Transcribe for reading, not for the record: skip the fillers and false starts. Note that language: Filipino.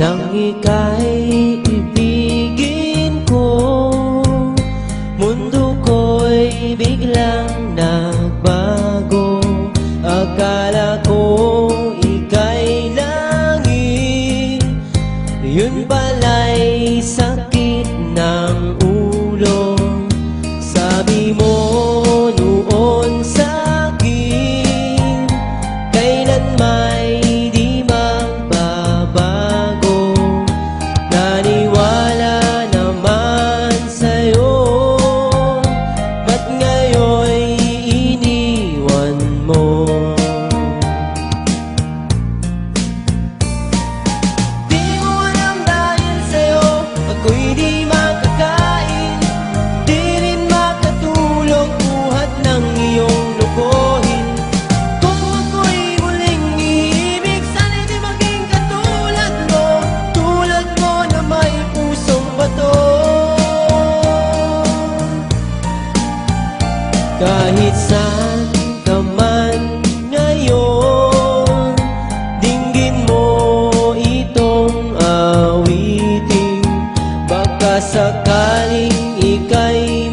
nang ika'y ibigin ko. Mundo ko'y biglang nagbago. Akala ko ika'y langit, yun pala'y sakit ng ulo. Sabi mo noon sa'kin, kailan may di magbabago. Naniwala naman sa'yo, ba't ngayon'y iniwan mo? Di mo alam dahil sa'yo ako'y di makakain, di rin makatulog buhat ng iyong lokohin. Kung ako'y muling iibig, sana'y di maging katulad mo, tulad mo na may pusong bato. Kahit saan ka man ngayon, dinggin mo itong awitin. Baka sakaling ika'y